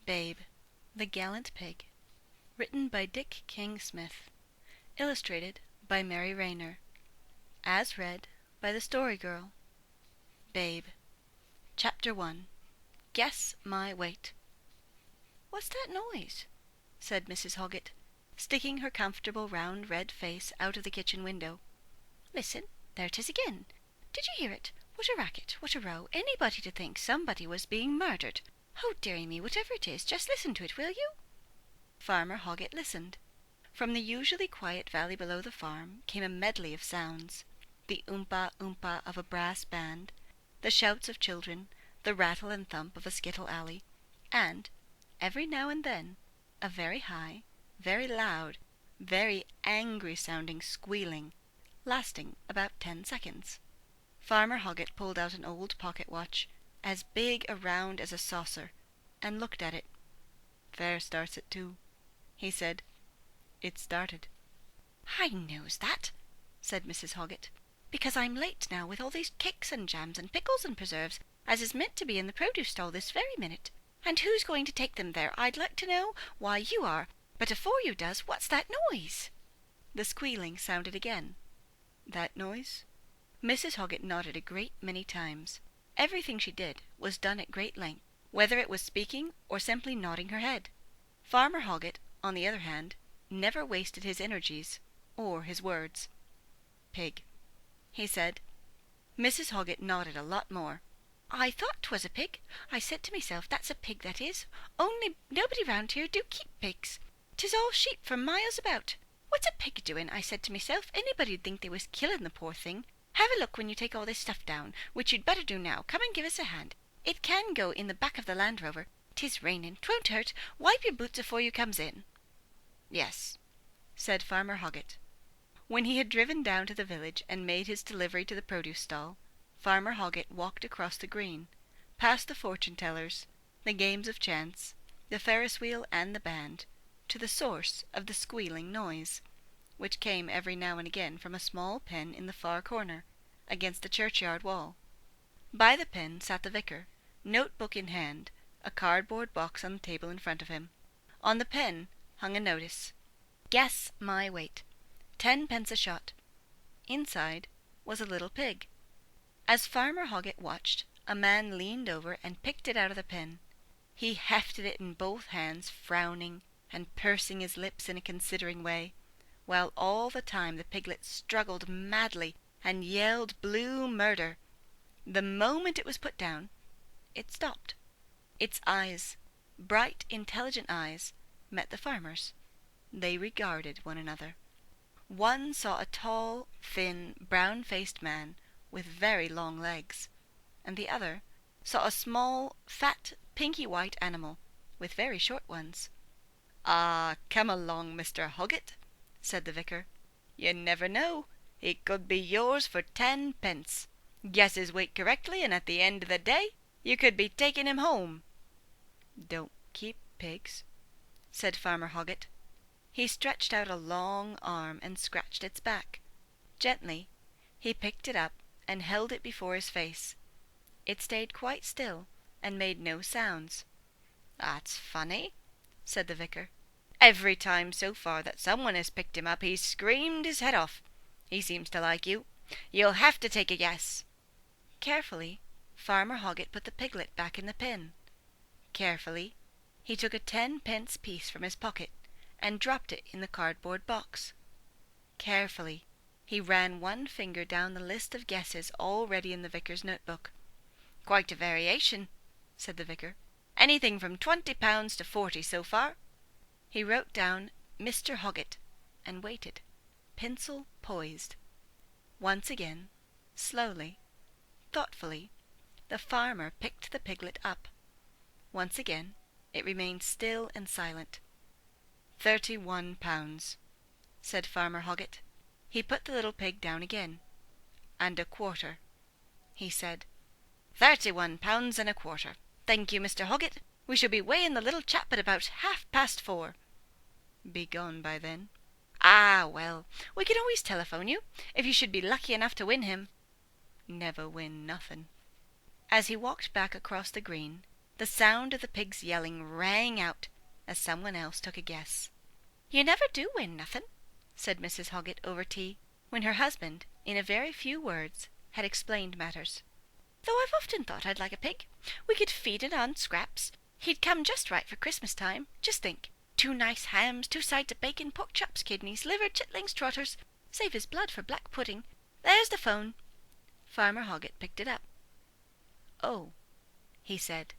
Babe, the Gallant Pig. Written by Dick King Smith. Illustrated by Mary Rayner. As read by the Story Girl. Babe. Chapter 1. Guess My Weight. "What's that noise?" said Mrs. Hoggett, sticking her comfortable round red face out of the kitchen window. "Listen, there 'tis again. Did you hear it? What a racket, what a row. Anybody to think somebody was being murdered. Oh, dearie me, whatever it is, just listen to it, will you?" Farmer Hoggett listened. From the usually quiet valley below the farm came a medley of sounds, the oompa-oompa of a brass band, the shouts of children, the rattle and thump of a skittle alley, and, every now and then, a very high, very loud, very angry-sounding squealing, lasting about 10 seconds. Farmer Hoggett pulled out an old pocket watch, as big around as a saucer, and looked at it. "Fair starts at 2, he said. It started. "I knows that," said Mrs. Hoggett, "because I'm late now with all these cakes and jams and pickles and preserves as is meant to be in the produce stall this very minute. And who's going to take them there, I'd like to know? Why, you are. But afore you does, what's that noise?" The squealing sounded again. That noise? Mrs. Hoggett nodded a great many times. Everything she did was done at great length, whether it was speaking or simply nodding her head. Farmer Hoggett, on the other hand, never wasted his energies or his words. "Pig," he said. Mrs. Hoggett nodded a lot more. "I thought 'twas a pig. I said to myself, that's a pig, that is. Only nobody round here do keep pigs. 'Tis all sheep for miles about. What's a pig doing? I said to myself. Anybody'd think they was killing the poor thing. Have a look when you take all this stuff down, which you'd better do now. Come and give us a hand. It can go in the back of the Land Rover. 'Tis raining. 'Twon't hurt. Wipe your boots afore you comes in." "Yes," said Farmer Hoggett. When he had driven down to the village and made his delivery to the produce stall, Farmer Hoggett walked across the green, past the fortune-tellers, the games of chance, the Ferris wheel and the band, to the source of the squealing noise, which came every now and again from a small pen in the far corner, against the churchyard wall. By the pen sat the vicar, note-book in hand, a cardboard box on the table in front of him. On the pen hung a notice: "Guess My Weight, 10 pence a shot." Inside was a little pig. As Farmer Hoggett watched, a man leaned over and picked it out of the pen. He hefted it in both hands, frowning and pursing his lips in a considering way, while all the time the piglet struggled madly and yelled blue murder. The moment it was put down, it stopped. Its eyes, bright, intelligent eyes, met the farmer's. They regarded one another. One saw a tall, thin, brown-faced man with very long legs, and the other saw a small, fat, pinky-white animal with very short ones. "Ah, come along, Mr. Hoggett," said the vicar. "You never know. He could be yours for 10 pence. Guess his weight correctly, and at the end of the day you could be taking him home." "Don't keep pigs," said Farmer Hoggett. He stretched out a long arm and scratched its back. Gently he picked it up and held it before his face. It stayed quite still and made no sounds. "That's funny," said the vicar. "Every time so far that someone has picked him up he's screamed his head off. He seems to like you. You'll have to take a guess." Carefully Farmer Hoggett put the piglet back in the pen. Carefully he took a 10-pence piece from his pocket and dropped it in the cardboard box. Carefully he ran one finger down the list of guesses already in the vicar's notebook. "Quite a variation," said the vicar. "Anything from 20 pounds to 40 so far." He wrote down Mr. Hoggett and waited, pencil poised. Once again, slowly, thoughtfully, the farmer picked the piglet up. Once again it remained still and silent. 31 pounds, said Farmer Hoggett. He put the little pig down again. "And a quarter," he said. 31 pounds and a quarter. Thank you, Mr. Hoggett. We shall be weighing the little chap at about 4:30. "Be gone by then." "Ah, well, we can always telephone you, if you should be lucky enough to win him." "Never win nothin'." As he walked back across the green, The sound of the pig's yelling rang out as someone else took a guess. "You never do win nothin'," said Mrs. Hoggett over tea, when her husband, in a very few words, had explained matters. "Though I've often thought I'd like a pig. We could feed it on scraps. He'd come just right for Christmas time. Just think, 2 nice hams, 2 sides of bacon, pork chops, kidneys, liver, chitlings, trotters. Save his blood for black pudding. There's the phone." Farmer Hoggett picked it up. "Oh," he said,